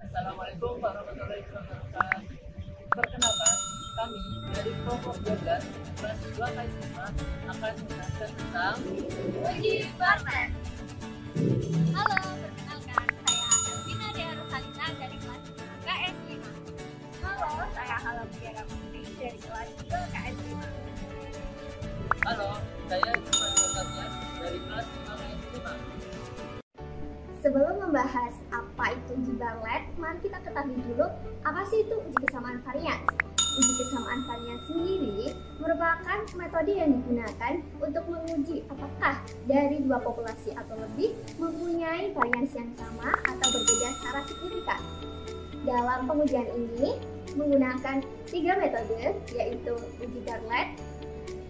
Assalamualaikum warahmatullahi wabarakatuh. Perkenalkan, kami dari kelompok 12 kelas 2 KS 5 akan menjelaskan tentang Uji Barnet. Halo, perkenalkan saya Elvina Dea Rosalina dari kelas 2 KS 5. Halo, saya Hala Mutiara Putri dari kelas 2 KS 5. Halo, saya Juman Satya dari kelas 5 KS 5. Sebelum membahas apa itu uji Barnet, mari kita ketahui dulu apa sih itu uji kesamaan varians. Uji kesamaan varians sendiri merupakan metode yang digunakan untuk menguji apakah dari dua populasi atau lebih mempunyai varians yang sama atau berbeda secara signifikan. Dalam pengujian ini menggunakan 3 metode, yaitu uji Barnet,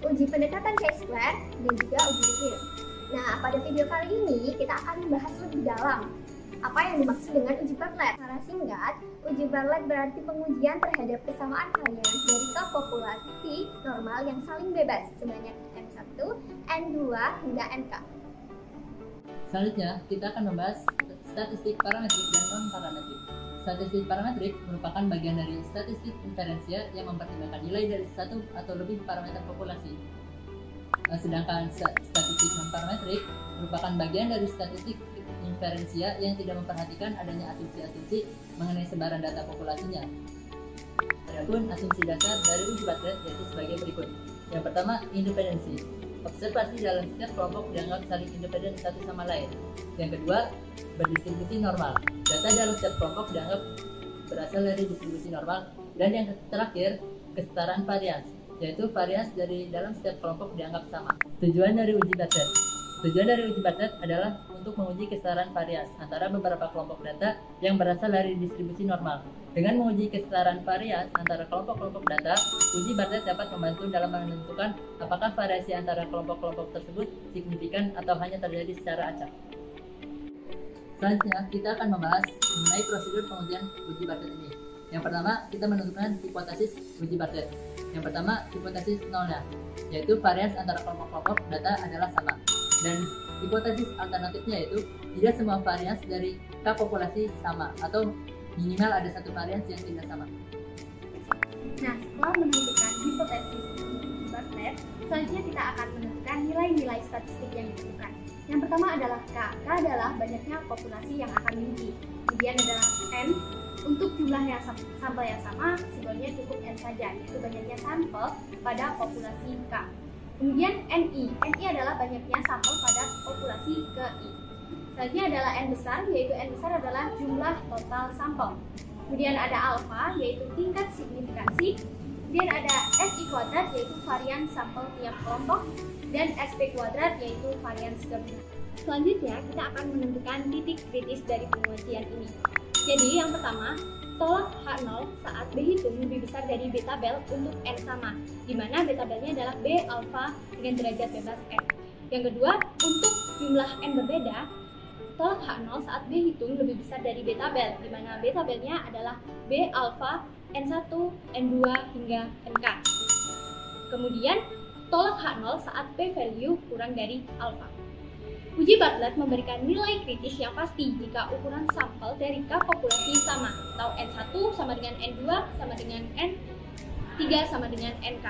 uji pendekatan chi-square, dan juga uji Lewin. Nah, pada video kali ini kita akan membahas lebih dalam apa yang dimaksud dengan uji Barnet. Secara singkat, uji Barnet berarti pengujian terhadap kesamaan varians dari populasi normal yang saling bebas sebanyak N1, N2, hingga NK. Selanjutnya, kita akan membahas statistik parametrik dan non-parametrik. Statistik parametrik merupakan bagian dari statistik inferensia yang mempertimbangkan nilai dari satu atau lebih parameter populasi. Sedangkan statistik non-parametrik merupakan bagian dari statistik inferensia yang tidak memperhatikan adanya asumsi-asumsi mengenai sebaran data populasinya. Adapun asumsi dasar dari uji Barnet yaitu sebagai berikut. Yang pertama, independensi. Observasi dalam setiap kelompok dianggap saling independen satu sama lain. Yang kedua, berdistribusi normal. Data dalam setiap kelompok dianggap berasal dari distribusi normal. Dan yang terakhir, kesetaraan varians, yaitu varians dari dalam setiap kelompok dianggap sama. Tujuan dari uji Barnet. Tujuan dari uji Barnet adalah untuk menguji kesetaraan varians antara beberapa kelompok data yang berasal dari distribusi normal. Dengan menguji kesetaraan varians antara kelompok-kelompok data, uji Barnet dapat membantu dalam menentukan apakah variasi antara kelompok-kelompok tersebut signifikan atau hanya terjadi secara acak. Selanjutnya, kita akan membahas mengenai prosedur pengujian uji Barnet ini. Yang pertama, kita menentukan hipotesis uji Barnet. Yang pertama, hipotesis nolnya, yaitu varians antara kelompok-kelompok data adalah sama. Dan hipotesis alternatifnya yaitu tidak semua varians dari K populasi sama atau minimal ada satu varians yang tidak sama. Nah, setelah menentukan hipotesis uji Barnet, selanjutnya kita akan menentukan nilai-nilai statistik yang ditentukan. Yang pertama adalah K. K adalah banyaknya populasi yang akan diuji. Kemudian adalah N. Untuk jumlahnya sampel yang sama, sebenarnya cukup N saja, yaitu banyaknya sampel pada populasi K. Kemudian NI. NI adalah banyaknya sampel pada populasi ke I. Selanjutnya adalah N besar, yaitu N besar adalah jumlah total sampel. Kemudian ada alfa, yaitu tingkat signifikansi. Kemudian ada SI kuadrat, yaitu varian sampel tiap kelompok. Dan SP kuadrat, yaitu varian gabungan. Selanjutnya, kita akan menentukan titik kritis dari pengujian ini. Jadi yang pertama, tolak H0 saat B hitung lebih besar dari B tabel untuk N sama, di mana B tabelnya adalah B alfa dengan derajat bebas N. Yang kedua, untuk jumlah N berbeda, tolak H0 saat B hitung lebih besar dari B tabel, di mana B tabelnya adalah B alfa, N1, N2, hingga NK. Kemudian, tolak H0 saat P value kurang dari alfa. Uji Barnet memberikan nilai kritis yang pasti jika ukuran sampel dari K populasi sama, atau N1 sama dengan N2 sama dengan N3 sama dengan NK.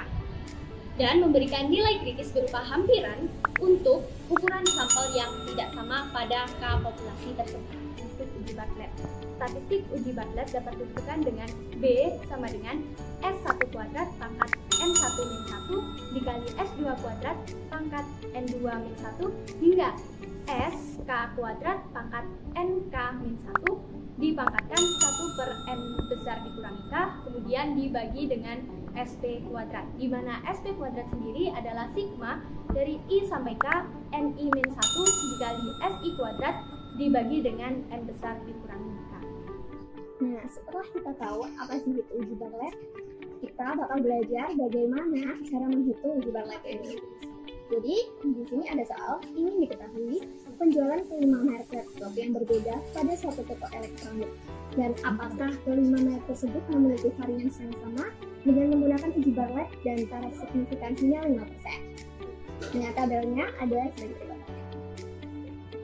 Dan memberikan nilai kritis berupa hampiran untuk ukuran sampel yang tidak sama pada K populasi tersebut. Statistik uji Barnet. Statistik uji Barnet dapat ditentukan dengan B sama dengan S1 kuadrat pangkat N1 min 1 dikali S2 kuadrat pangkat N2 min 1 hingga SK kuadrat pangkat NK min 1 dipangkatkan 1 per N besar dikurangi K, kemudian dibagi dengan SP kuadrat, di mana SP kuadrat sendiri adalah sigma dari I sampai K NI min 1 dikali SI kuadrat dibagi dengan N besar dikurangi K. Nah, setelah kita tahu apa sih itu uji Barnet, kita bakal belajar bagaimana cara menghitung uji Barnet ini. Jadi, di sini ada soal ingin diketahui penjualan kelima merek laptop yang berbeda pada suatu toko elektronik. Dan apakah kelima merek tersebut memiliki varians yang sama dengan menggunakan uji Barnet dan taraf signifikansinya 5%. Nah, tabelnya ada sebagai berikut.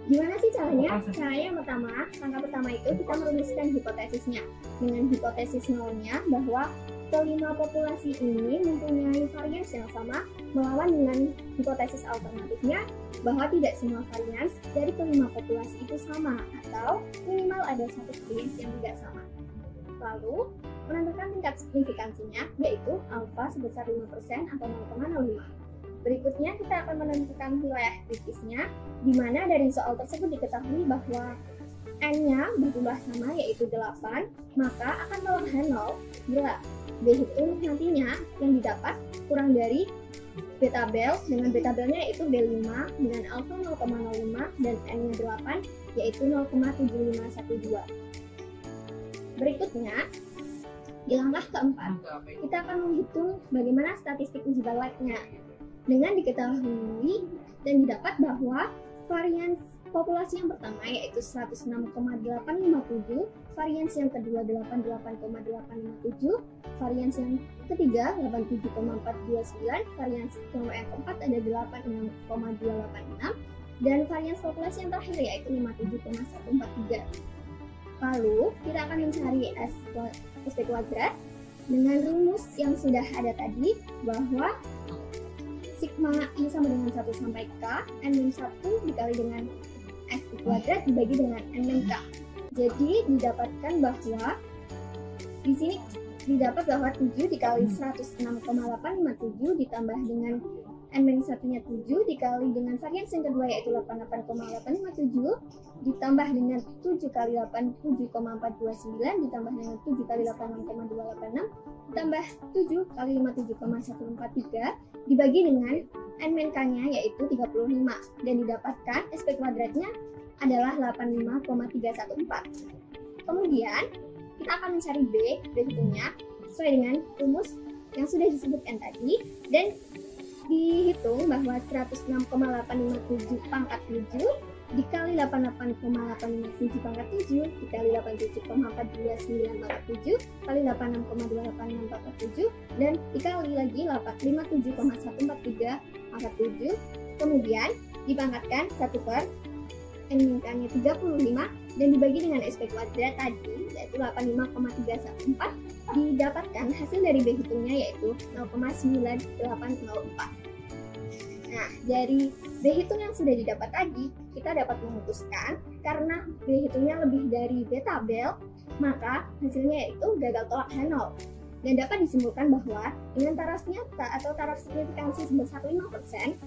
Gimana sih caranya? Caranya yang pertama, langkah pertama itu kita merumuskan hipotesisnya. Dengan hipotesis nolnya bahwa kelima populasi ini mempunyai varians yang sama, melawan dengan hipotesis alternatifnya bahwa tidak semua varians dari kelima populasi itu sama, atau minimal ada satu varians yang tidak sama. Lalu, menentukan tingkat signifikansinya, yaitu alfa sebesar 5% atau 0,05. Berikutnya kita akan menentukan wilayah kritisnya, di mana dari soal tersebut diketahui bahwa N-nya berjumlah sama yaitu 8, maka akan melanggar 0 bila B hitung nantinya yang didapat kurang dari B tabel, dengan B tabelnya yaitu B5 dengan alfa 0,05 dan N-nya 8 yaitu 0,7512. Berikutnya, di langkah keempat, kita akan menghitung bagaimana statistik uji Bartlettnya. Dengan diketahui dan didapat bahwa varians populasi yang pertama yaitu 106,857, varians yang kedua 88,857, varians yang ketiga 87,429, varians yang keempat ada 86,286, dan varians populasi yang terakhir yaitu 57,143. Lalu kita akan mencari SP kuadrat dengan rumus yang sudah ada tadi bahwa sigma I sama dengan 1 sampai K, N-1 dikali dengan S kuadrat dibagi dengan N-K. Jadi didapatkan bahwa di sini didapat bahwa 7 dikali 106,857 ditambah dengan N-1-nya 7 dikali dengan varians yang kedua yaitu 88,857 ditambah dengan 7 kali 8 7,429 ditambah dengan 7 kali 8 6,286 ditambah 7 kali 5 7,143 dibagi dengan N-K-nya yaitu 35 dan didapatkan SP kuadratnya adalah 85,314. Kemudian kita akan mencari B hitungnya sesuai dengan rumus yang sudah disebutkan tadi dan dihitung bahwa 106,857 pangkat 7 dikali 88,857 pangkat 7 dikali 87,429 pangkat 7 kali 86,286 pangkat 7 dan dikali lagi 57,143 pangkat 7 kemudian dipangkatkan 1 per N-nya 35 dan dibagi dengan SP kuadrat tadi yaitu 85,314 didapatkan hasil dari B hitungnya yaitu 0,9804. Nah, dari B hitung yang sudah didapat tadi, kita dapat memutuskan karena B hitungnya lebih dari B tabel, maka hasilnya yaitu gagal tolak H0. Dan dapat disimpulkan bahwa dengan taraf nyata atau taraf signifikansi sebesar 5%,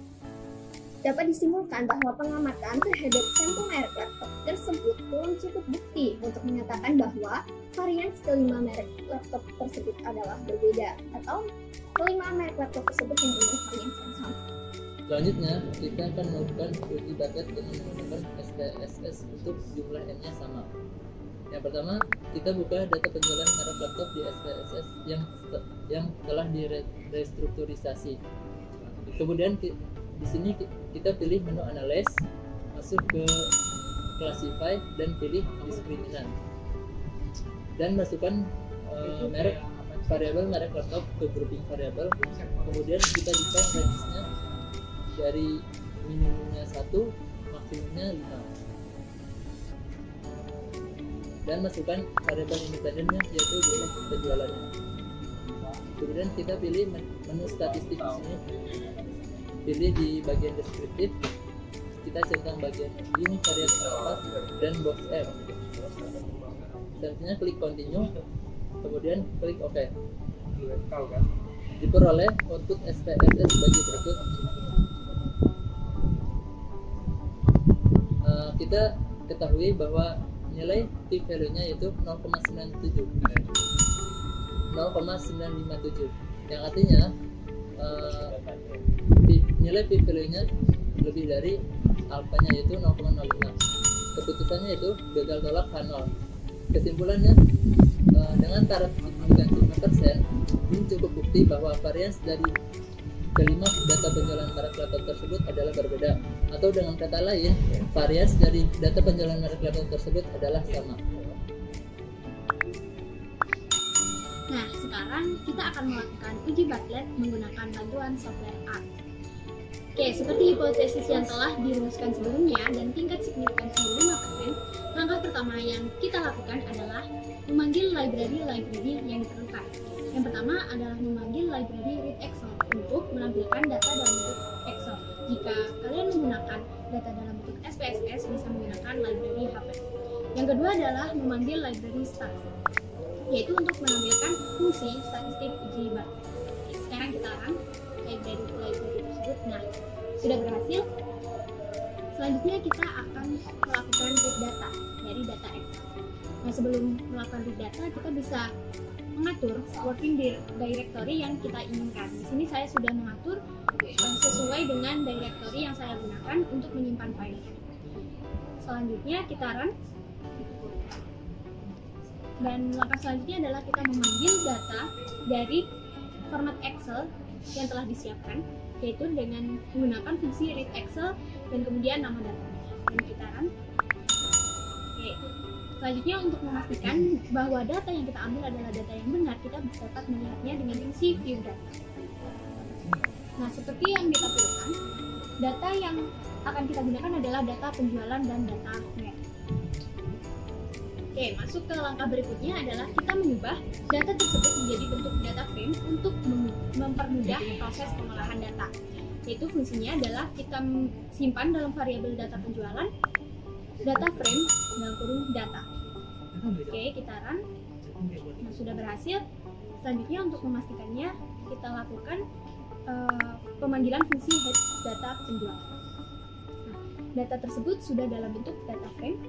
dapat disimpulkan bahwa pengamatan terhadap sampel merek laptop tersebut belum cukup bukti untuk menyatakan bahwa varians kelima merek laptop tersebut adalah berbeda atau kelima merek laptop tersebut mempunyai varians yang sama. Selanjutnya, kita akan melakukan uji Bartlett dengan menggunakan SPSS untuk jumlah N-nya sama. Yang pertama, kita buka data penjualan merek laptop di SPSS yang telah direstrukturisasi. Kemudian di sini kita pilih menu Analyze, masuk ke Classify dan pilih Diskriminan. Dan masukkan variabel merek laptop ke grouping variabel. Kemudian kita define range-nya dari minimumnya 1, maksimumnya 5. Dan masukkan variabel independennya yaitu jumlah penjualannya. Kemudian kita pilih menu statistik di sini. Pilih di bagian deskriptif, kita centang bagian ini varian berapa dan box M. Selanjutnya klik continue, kemudian klik OK. Diperoleh output SPSS sebagai berikut. Kita ketahui bahwa nilai p-value-nya yaitu 0,97, yang artinya nilai p-value-nya lebih dari alfanya yaitu 0,05. Keputusannya itu gagal tolak H0. Kesimpulannya, dengan taraf signifikansi 5%, ini cukup bukti bahwa varians dari kelima data penjualan merek laptop tersebut adalah berbeda, atau dengan kata lain, varians dari data penjualan merek laptop tersebut adalah sama. Nah, sekarang kita akan melakukan uji Bartlett menggunakan bantuan software R. Oke, seperti hipotesis yang telah dirumuskan sebelumnya dan tingkat signifikansi 5%, langkah pertama yang kita lakukan adalah memanggil library yang diperlukan. Yang pertama adalah memanggil library read Excel untuk menampilkan data dalam bentuk Excel. Jika kalian menggunakan data dalam bentuk SPSS, bisa menggunakan library HP. Yang kedua adalah memanggil library stats, yaitu untuk menampilkan fungsi statistik uji bar. Sekarang kita akan library tersebut. Nah, sudah berhasil. Selanjutnya kita akan melakukan read data dari data Excel. Nah, sebelum melakukan read data, kita bisa mengatur working directory yang kita inginkan. Di sini saya sudah mengatur sesuai dengan directory yang saya gunakan untuk menyimpan file. Selanjutnya kita run. Dan langkah selanjutnya adalah kita memanggil data dari format Excel yang telah disiapkan, yaitu dengan menggunakan fungsi read Excel dan kemudian nama data. Dan kita run. Oke. Selanjutnya, untuk memastikan bahwa data yang kita ambil adalah data yang benar, kita dapat melihatnya dengan fungsi view data. Nah, seperti yang ditampilkan, data yang akan kita gunakan adalah data penjualan dan data net. Oke, masuk ke langkah berikutnya adalah kita mengubah data tersebut menjadi bentuk data frame untuk mempermudah proses pengolahan data. Yaitu fungsinya adalah kita simpan dalam variabel data penjualan, data frame dalam kurung data. Oke, kita run. Nah, sudah berhasil. Selanjutnya, untuk memastikannya, kita lakukan pemanggilan fungsi head data penjualan. Nah, data tersebut sudah dalam bentuk data frame.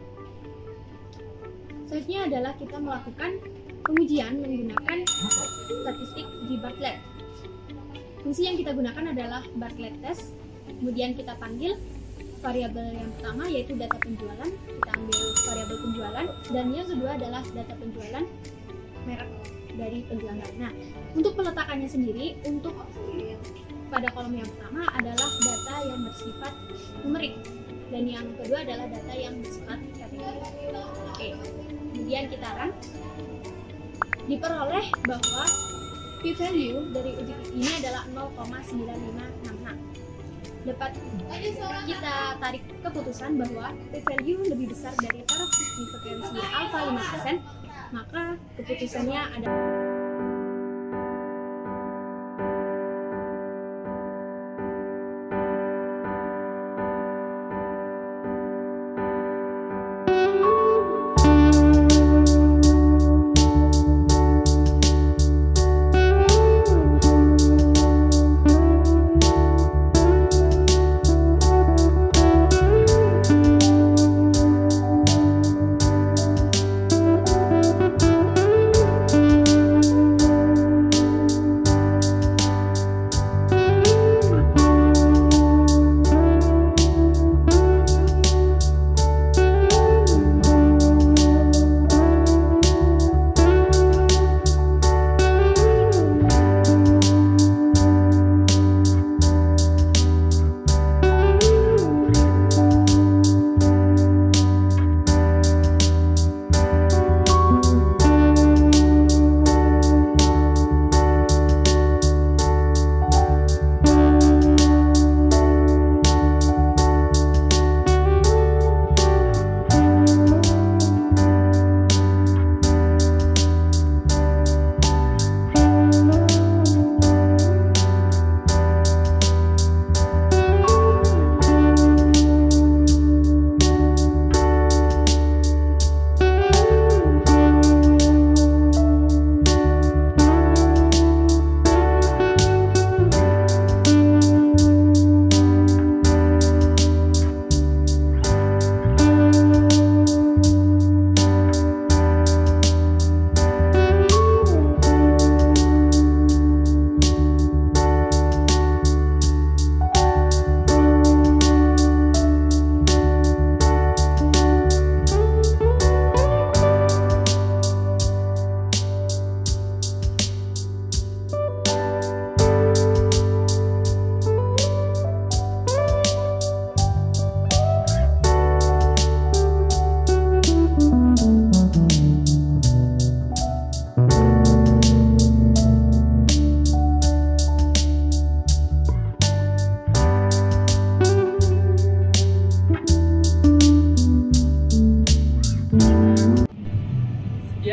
Selanjutnya adalah kita melakukan pengujian menggunakan statistik di Bartlett. Fungsi yang kita gunakan adalah Bartlett test. Kemudian kita panggil variabel yang pertama, yaitu data penjualan. Kita ambil variabel penjualan, dan yang kedua adalah data penjualan merek dari penjualan. Nah, untuk peletakannya sendiri, untuk pada kolom yang pertama adalah data yang bersifat numerik, dan yang kedua adalah data yang bersifat kategori. Oke, kemudian kita run. Diperoleh bahwa p-value dari uji ini adalah 0,9566. Dapat kita tarik keputusan bahwa p-value lebih besar dari taraf signifikansi alfa 5%, maka keputusannya adalah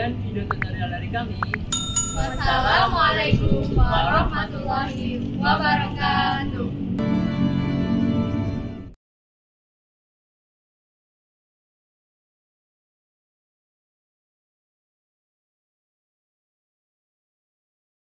sekian video tutorial dari kami. Wassalamualaikum warahmatullahi